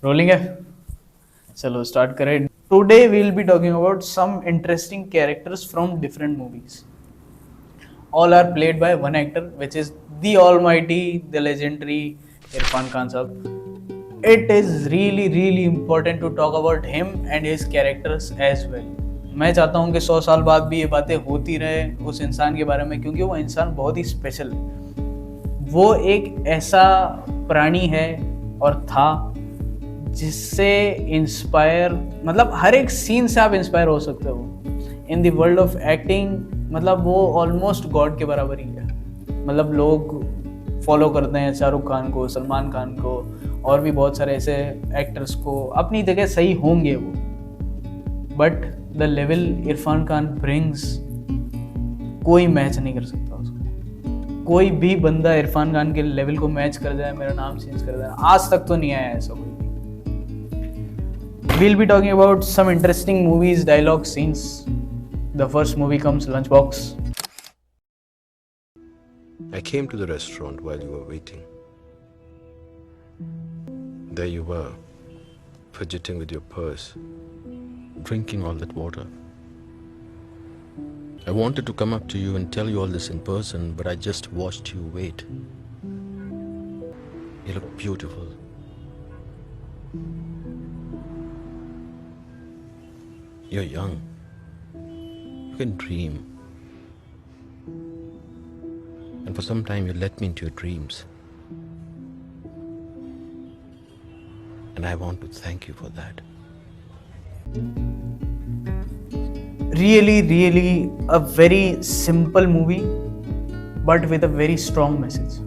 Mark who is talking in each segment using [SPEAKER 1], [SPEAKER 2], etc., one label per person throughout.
[SPEAKER 1] Rolling है। चलो start करें। Today we will be talking about some interesting characters from different movies. All are played by one actor, which is the almighty, the legendary Irfan Khan sahab. It is really important to talk about him and his characters as well. मैं चाहता हूँ कि 100 साल बाद भी ये बातें होती रहे उस इंसान के बारे में, क्योंकि वो इंसान बहुत ही स्पेशल है. वो एक ऐसा प्राणी है और था जिससे इंस्पायर, मतलब हर एक सीन से आप इंस्पायर हो सकते हो. In the world of acting मतलब वो ऑलमोस्ट गॉड के बराबर ही है. मतलब लोग फॉलो करते हैं शाहरुख खान को, सलमान खान को और भी बहुत सारे ऐसे एक्टर्स को. अपनी जगह सही होंगे वो, but the level Irfan Khan brings कोई मैच नहीं कर सकता उसको. कोई भी बंदा इरफान खान के लेवल को मैच कर जाए, मेरा नाम चेंज कर जाए, आज तक तो नहीं आया ऐसा कोई. We'll be talking about some interesting movies, dialogue scenes. The first movie comes Lunchbox.
[SPEAKER 2] I came to the restaurant while you were waiting. There you were, fidgeting with your purse, drinking all that water. I wanted to come up to you and tell you all this in person, but I just watched you wait. You look beautiful. You're young. You can dream. And for some time you let me into your dreams. And I want to thank you for that.
[SPEAKER 1] Really a very simple movie, but with a very strong message.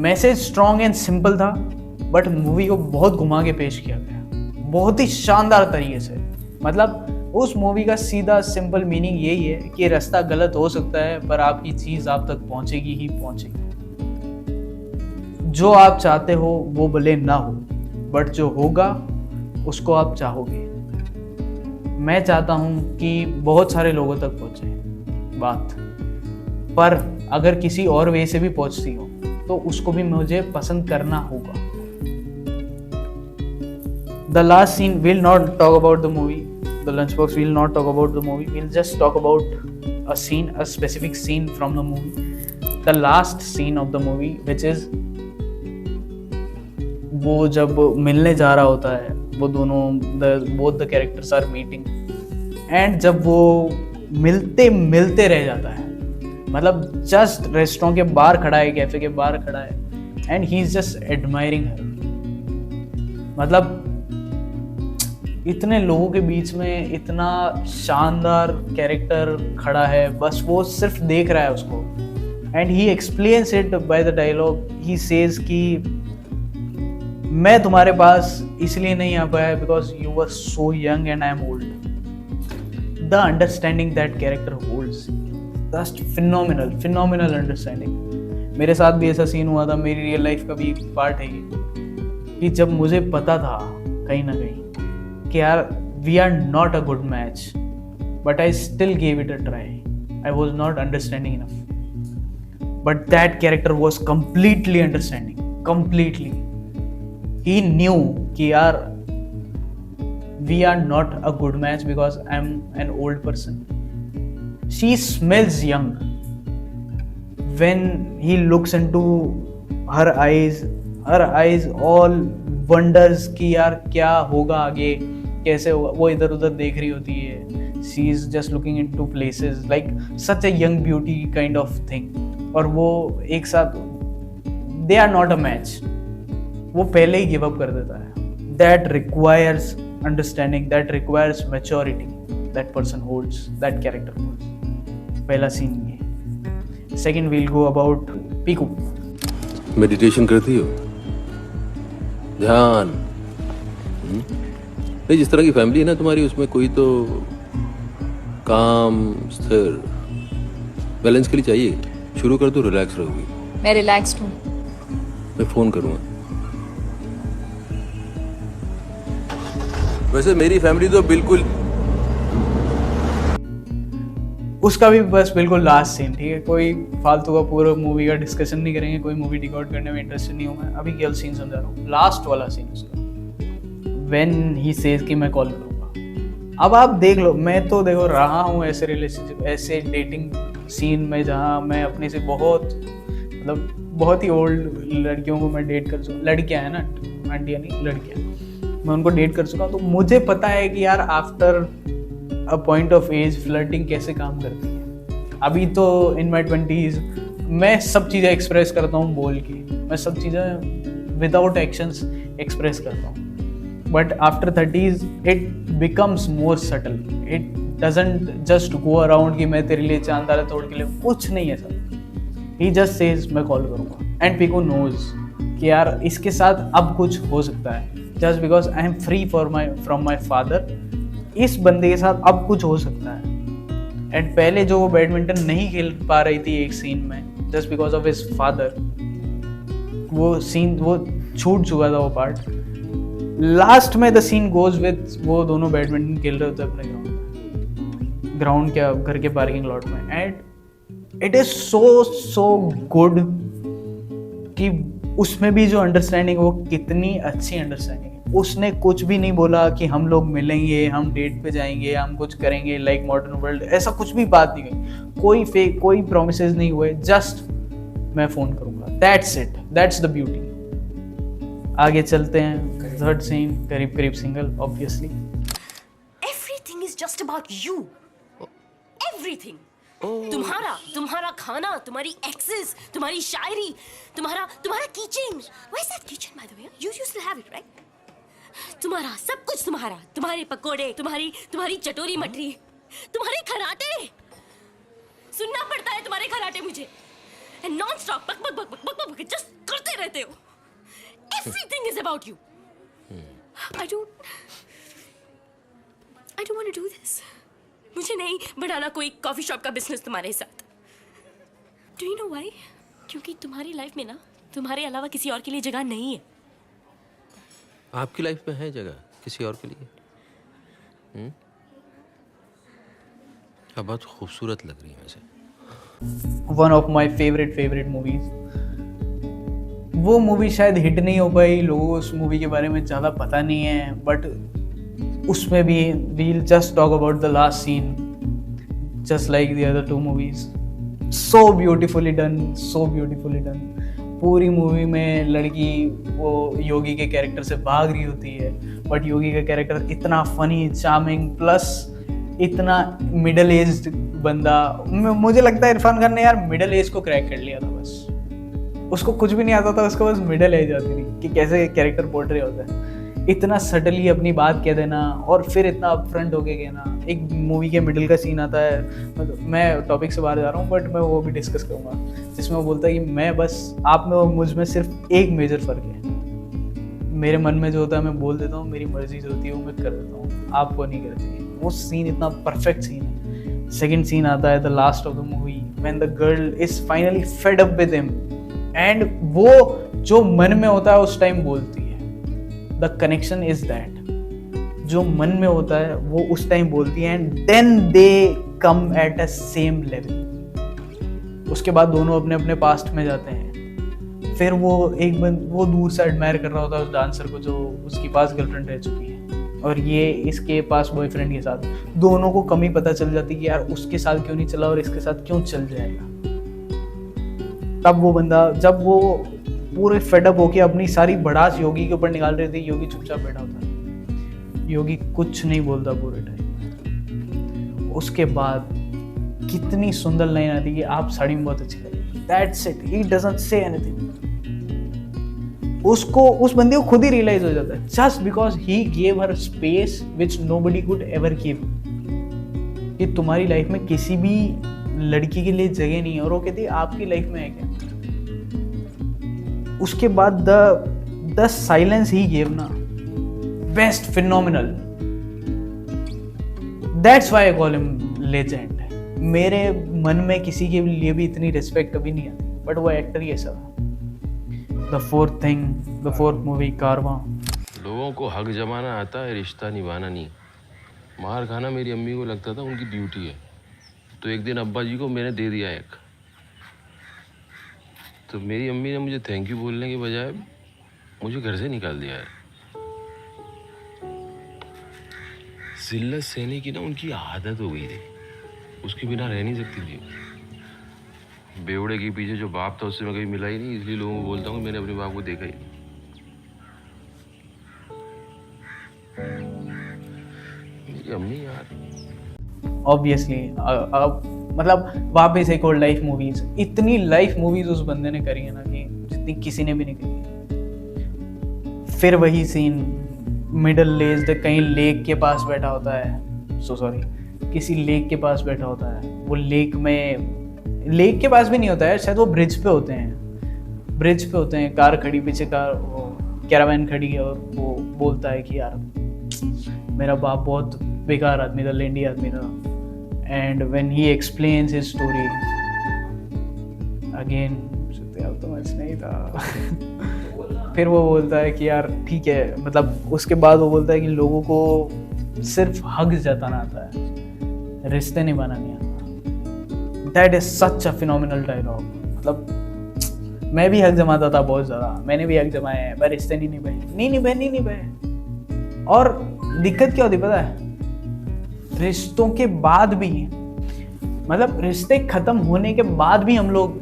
[SPEAKER 1] Message strong and simple था, but movie को बहुत घुमा के पेश किया गया, बहुत ही शानदार तरीके से. मतलब उस मूवी का सीधा सिंपल मीनिंग यही है कि रास्ता गलत हो सकता है, पर आपकी चीज़ आप तक पहुंचेगी ही पहुंचेगी. जो आप चाहते हो वो भले ना हो, बट जो होगा उसको आप चाहोगे. मैं चाहता हूं कि बहुत सारे लोगों तक पहुंचे बात, पर अगर किसी और वे से भी पहुंचती हो तो उसको भी मुझे पसंद करना होगा. The last scene, we'll not talk about the movie. The Lunchbox, we'll not talk about the movie. We'll just talk about a scene, a specific scene from the movie. The last scene of the movie, which is वो जब मिलने जा रहा होता है, वो दोनों both the characters are meeting, and जब वो मिलते रह जाता है, मतलब जस्ट रेस्टोरेंट के बाहर खड़ा है, कैफे के बाहर खड़ा है, and he is just admiring her. मतलब इतने लोगों के बीच में इतना शानदार कैरेक्टर खड़ा है, बस वो सिर्फ देख रहा है उसको. And he explains it by the dialogue. He says कि मैं तुम्हारे पास इसलिए नहीं आ पाया because you were so young and I am old. The understanding that character holds, just phenomenal understanding. मेरे साथ भी ऐसा सीन हुआ था, मेरी रियल लाइफ का भी एक पार्ट है ये, कि जब मुझे पता था कहीं ना कहीं कि यार we are not a good match, but I still gave it a try. I was not understanding enough, but that character was completely understanding, completely. He knew कि यार we are not a good match because I am an old person. She smells young when he looks into her eyes all wonders कि यार क्या होगा आगे, कैसे होगा. वो इधर उधर देख रही होती है. She is just looking into places like such a young beauty kind of thing. और वो एक साथ they are not a match. वो पहले ही give up कर देता है. That requires understanding, that requires maturity. That person holds, that character holds. पहला सीन ये. Second we'll go about Piku.
[SPEAKER 2] Meditation करती हो? ध्यान नहीं, जिस तरह की फैमिली है ना तुम्हारी, उसमें कोई तो काम स्थिर बैलेंस के लिए चाहिए. शुरू कर दो, रिलैक्स रहोगी.
[SPEAKER 3] मैं रिलैक्स्ड हूँ.
[SPEAKER 2] मैं फोन करूँगा. वैसे मेरी फैमिली तो बिल्कुल
[SPEAKER 1] उसका भी बस बिल्कुल लास्ट सीन, ठीक है, कोई फालतू का पूरा मूवी का डिस्कशन नहीं करेंगे, कोई मूवी डिकॉर्ड करने में इंटरेस्टेड नहीं हूँ मैं, अभी केवल सीन समझा रहा हूँ, लास्ट वाला सीन उसका, व्हेन ही सेज कि मैं कॉल करूँगा। अब आप देख लो, मैं तो देखो रहा हूँ ऐसे रिलेशनशिप, ऐसे डेटिंग सीन में जहाँ मैं अपने से बहुत मतलब बहुत ही ओल्ड लड़कियों को मैं डेट कर चुका, लड़कियाँ हैं ना, आंटियाँ नहीं लड़कियाँ, मैं उनको डेट कर चुका हूँ, तो मुझे पता है कि यार after a point of age flirting कैसे काम करती है। अभी तो इन माई 20s मैं सब चीज़ें एक्सप्रेस करता हूँ बोल के, मैं सब चीज़ें विदाउट एक्शंस एक्सप्रेस करता हूँ, but after 30s it becomes more subtle, it doesn't just go around कि मैं तेरे लिए चांद तारे तोड़ के लिए, कुछ नहीं है सर, ही जस्ट सेज मैं कॉल करूँगा, एंड पीपल नोज कि यार इसके साथ अब कुछ हो सकता है, just because I M free from my father, इस बंदे के साथ अब कुछ हो सकता है। एंड पहले जो वो बैडमिंटन नहीं खेल पा रही थी एक सीन में just because of his father, वो सीन वो छूट चुका था वो पार्ट, लास्ट में द सीन गोज विद वो दोनों बैडमिंटन खेल रहे होते अपने ग्राउंड के घर के पार्किंग लॉट में, and it is so good कि उसमें भी जो अंडरस्टैंडिंग वो कितनी अच्छी अंडरस्टैंडिंग है। उसने कुछ भी नहीं बोला कि हम लोग मिलेंगे, हम डेट पे जाएंगे, हम कुछ करेंगे लाइक मॉडर्न वर्ल्ड, ऐसा कुछ भी बात नहीं गई, कोई फेक कोई प्रोमिसेस नहीं हुए, जस्ट मैं फोन करूंगा, that's it, that's the beauty. आगे चलते हैं, थर्ड सीन, करीब करीब single obviously.
[SPEAKER 3] Everything is just about you. Everything. तुम्हारा खाना, तुम्हारी एक्सेस, तुम्हारी शायरी, तुम्हारा kitchen. Where's that keychain by the way? You still have it, right? तुम्हारा सब कुछ तुम्हारे पकोड़े, तुम्हारी चटोरी मटरी, तुम्हारे खराटे. सुनना पड़ता है तुम्हारे खराटे मुझे. And non-stop बक just करते रहते हो. Everything is about you. I don't want to do this. मुझे नहीं बढ़ाना कोई कॉफी शॉप का बिजनेस तुम्हारे साथ. Do you know why? क्योंकि तुम्हारी लाइफ में ना तुम्हारे अलावा किसी और के लिए जगह नहीं है.
[SPEAKER 4] आपकी लाइफ में है जगह किसी और के लिए? आप बहुत खूबसूरत लग रही है वैसे.
[SPEAKER 1] One of my favourite movies. वो मूवी शायद हिट नहीं हो पाई, लोगों को उस मूवी के बारे में ज़्यादा पता नहीं है, बट उसमें भी we'll just talk about the last scene just like the other two movies. So beautifully done. पूरी मूवी में लड़की वो योगी के कैरेक्टर से भाग रही होती है, बट योगी का कैरेक्टर इतना फनी, चार्मिंग, प्लस इतना मिडल एज्ड बंदा. मुझे लगता है इरफान खान ने यार मिडल एज को क्रैक कर लिया था. बस उसको कुछ भी नहीं आता था, उसको बस मिडल एज आती थी कि कैसे कैरेक्टर पोर्ट्रे होता है. इतना सटली अपनी बात कह देना और फिर इतना अपफ्रंट होके कहना. एक मूवी के मिडिल का सीन आता है, मतलब मैं टॉपिक से बाहर जा रहा हूँ बट मैं वो भी डिस्कस करूँगा, जिसमें वो बोलता है कि मैं बस आप में और मुझ में सिर्फ एक मेजर फ़र्क है, मेरे मन में जो होता है मैं बोल देता हूँ, मेरी मर्जी जो होती है वो मैं कर देता हूँ, आप वो नहीं करते. वो सीन इतना परफेक्ट सीन है. सेकेंड सीन आता है the last of the movie when the girl is finally fed up with him, and वो जो मन में होता है उस टाइम बोलती है. द कनेक्शन इज दैट, जो मन में होता है वो उस टाइम बोलती है, and then they come at a same level. उसके बाद दोनों अपने अपने पास्ट में जाते हैं. फिर वो वो दूर से एडमायर कर रहा होता है उस डांसर को जो उसकी पास गर्लफ्रेंड रह चुकी है, और ये इसके पास बॉयफ्रेंड के साथ. दोनों को कमी पता चल जाती कि यार उसके साथ क्यों नहीं चला और इसके साथ क्यों चल जाएगा. तब वो बंदा, जब वो पूरे फेडअप होके अपनी सारी भड़ास योगी के ऊपर निकाल रहे थे, योगी चुपचाप बैठा होता है. योगी कुछ नहीं बोलता पूरे टाइम. उसके बाद कितनी सुंदर लाइन आती कि आप साड़ी में बहुत अच्छी लगी. That's it, he doesn't say anything. उसको, उस बंदे को खुद ही रियलाइज हो जाता है, just because he gave her space which nobody could ever give, कि तुम्हारी लाइफ में किसी भी लड़की के लिए जगह नहीं है, और वो कहती है आपकी लाइफ में है क्या. उसके बाद द साइलेंस ही गेव ना, best, phenomenal. That's why I call him legend. मेरे मन में किसी के लिए भी इतनी रिस्पेक्ट कभी नहीं आती, बट वो एक्टर ही ऐसा था. द फोर्थ मूवी कारवां.
[SPEAKER 4] लोगों को हक जमाना आता है, रिश्ता निभाना नहीं. मार खाना मेरी अम्मी को लगता था उनकी ड्यूटी है. तो एक दिन अब्बा जी को मैंने दे दिया एक, तो मेरी अम्मी ने मुझे थैंक यू बोलने के बजाय मुझे घर से निकाल दिया है। जिल्लत सहने की ना उनकी आदत हो गई थी, उसके बिना रह नहीं सकती थी। बेवड़े के पीछे जो बाप था उससे मैं कभी मिला ही नहीं, इसलिए लोगों को बोलता हूँ मैंने अपने बाप को देखा ही नहीं। मेरी अम्मी यार
[SPEAKER 1] ऑब्वियसली मतलब वापस एक और लाइफ मूवीज, इतनी लाइफ मूवीज उस बंदे ने करी है ना कि जितनी किसी ने भी नहीं करी। फिर वही सीन, मिडिल एज कहीं लेक के पास बैठा होता है, किसी लेक के पास बैठा होता है। वो लेक के पास भी नहीं होता है, शायद वो ब्रिज पे होते हैं, कार खड़ी, पीछे कार कैरावैन खड़ी है, और वो बोलता है कि यार मेरा बाप बहुत बेकार आदमी था, लेंडी आदमी था। And when he explains his story again, अब तो मच नहीं था। फिर वो बोलता है कि यार ठीक है, मतलब उसके बाद वो बोलता है कि लोगों को सिर्फ हग जताना आता है, रिश्ते निभाना नहीं आता। That is such a phenomenal dialogue. मतलब मैं भी हक जमाता था बहुत ज़्यादा, मैंने भी हक जमाए हैं, पर रिश्ते नहीं निभाए। और दिक्कत क्या होती पता है, रिश्तों के बाद भी, मतलब रिश्ते खत्म होने के बाद भी हम लोग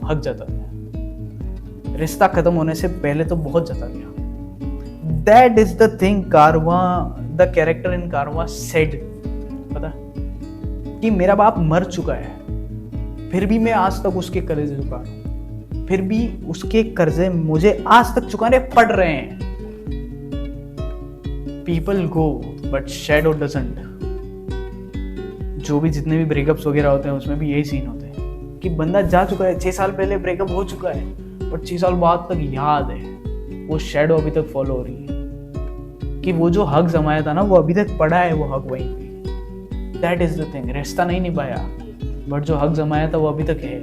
[SPEAKER 1] हक जताते हैं। रिश्ता खत्म होने से पहले तो बहुत जता गया। That is the thing Karwaan, the character in Karwaan said, पता कि मेरा बाप मर चुका है, फिर भी मैं आज तक उसके कर्जे चुका रहा हूं, फिर भी उसके कर्जे मुझे आज तक चुकाने पड़ रहे हैं। People go but shadow doesn't. जो भी जितने भी ब्रेकअप्स वगैरह होते हैं उसमें भी यही सीन होते हैं कि बंदा जा चुका है, 6 साल पहले ब्रेकअप हो चुका है, बट 6 साल बाद तक याद है, वो शैडो अभी तक फॉलो हो रही है कि वो जो हक जमाया था ना वो अभी तक पड़ा है, वो हक वहीं पे। That is the thing. रिश्ता नहीं निभाया बट जो हक जमाया था वो अभी तक है।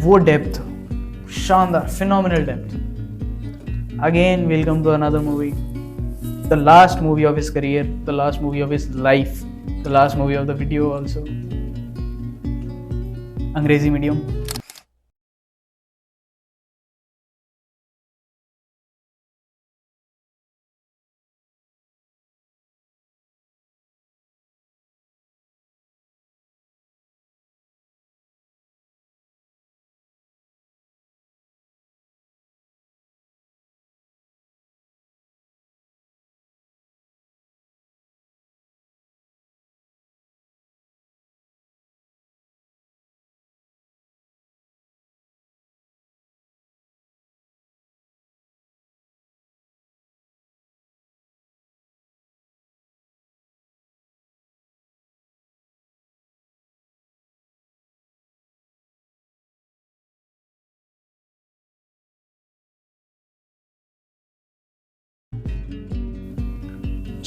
[SPEAKER 1] वो डेप्थ, शानदार, phenomenal depth. Again welcome to another movie, the last movie of his career, the last movie of his life, the last movie of the video also. अंग्रेजी medium.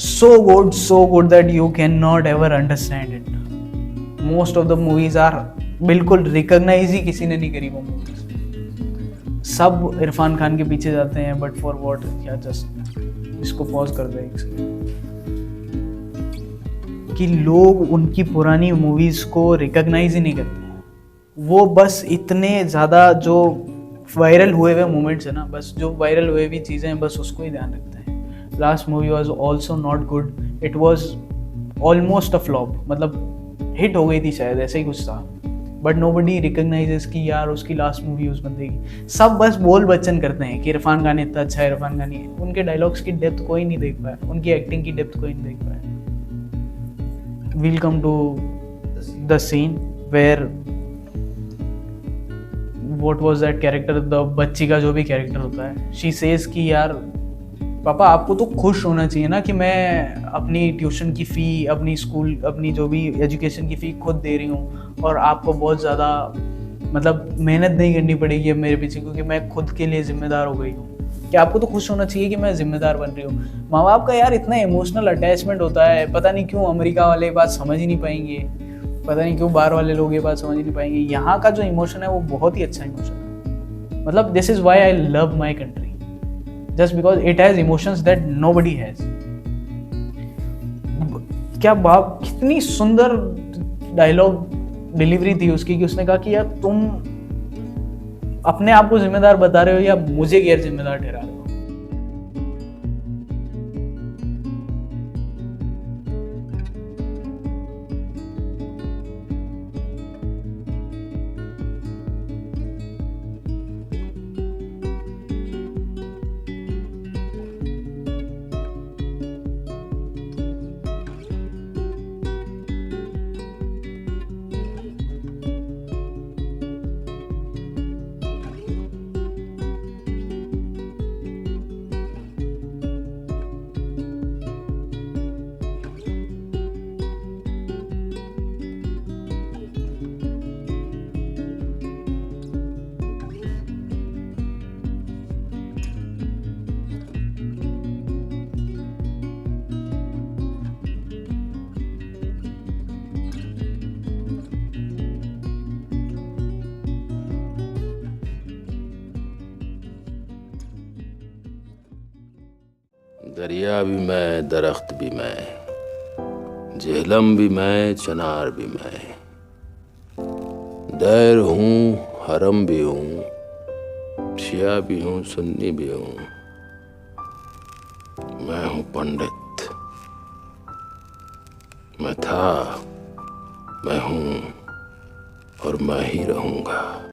[SPEAKER 1] So good that you cannot ever understand it. Most of the movies are बिल्कुल recognise ही किसी ने नहीं करी वो movies. सब इरफान खान के पीछे जाते हैं, बट फॉर व्हाट? क्या जस्ट इसको पॉज कर दे एक सेकंड, कि लोग उनकी पुरानी मूवीज को रिकॉग्नाइज ही नहीं करते हैं। वो बस इतने ज़्यादा जो वायरल हुए मोमेंट्स है ना, बस जो वायरल हुए हुई चीज़ें हैं, बस उसको ही ध्यान रखते हैं। Last movie was also not good, it was almost a flop, मतलब हिट हो गई थी शायद, ऐसे ही कुछ था, बट नोबडी रिकॉग्नाइजेस कि यार उसकी लास्ट मूवी उस बंदे की। सब बस बोल बच्चन करते हैं कि इरफान खान इतना अच्छा है, इरफान खान, उनके डायलॉग्स की डेप्थ कोई नहीं देख पाया, उनकी एक्टिंग की डेप्थ कोई नहीं देख पाया। We'll come to the scene where what was that character, the बच्ची का जो भी कैरेक्टर होता है, शी सेज कि यार पापा आपको तो खुश होना चाहिए ना कि मैं अपनी ट्यूशन की फ़ी, अपनी स्कूल, अपनी जो भी एजुकेशन की फ़ी खुद दे रही हूँ, और आपको बहुत ज़्यादा मतलब मेहनत नहीं करनी पड़ेगी अब मेरे पीछे, क्योंकि मैं खुद के लिए ज़िम्मेदार हो गई हूँ। क्या आपको तो खुश होना चाहिए कि मैं ज़िम्मेदार बन रही हूँ। माँ बाप का यार इतना इमोशनल अटैचमेंट होता है, पता नहीं क्यों अमेरिका वाले ये बात समझ ही नहीं पाएंगे, पता नहीं क्यों बाहर वाले लोग ये बात समझ ही नहीं पाएंगे। यहाँ का जो इमोशन है वो बहुत ही अच्छा इमोशन है। मतलब this is why I love my country, just because it has emotions that nobody has. क्या बाप, कितनी सुंदर डायलॉग डिलीवरी थी उसकी कि उसने कहा कि यार तुम अपने आप को जिम्मेदार बता रहे हो या मुझे गैर जिम्मेदार ठहरा रहे हो।
[SPEAKER 5] दरिया भी मैं, दरख्त भी मैं, जेहलम भी मैं, चनार भी मैं, दैर हूँ, हरम भी हूँ, शिया भी हूँ, सुन्नी भी हूँ। मैं हूँ पंडित, मैं था, मैं हूँ और मैं ही रहूँगा।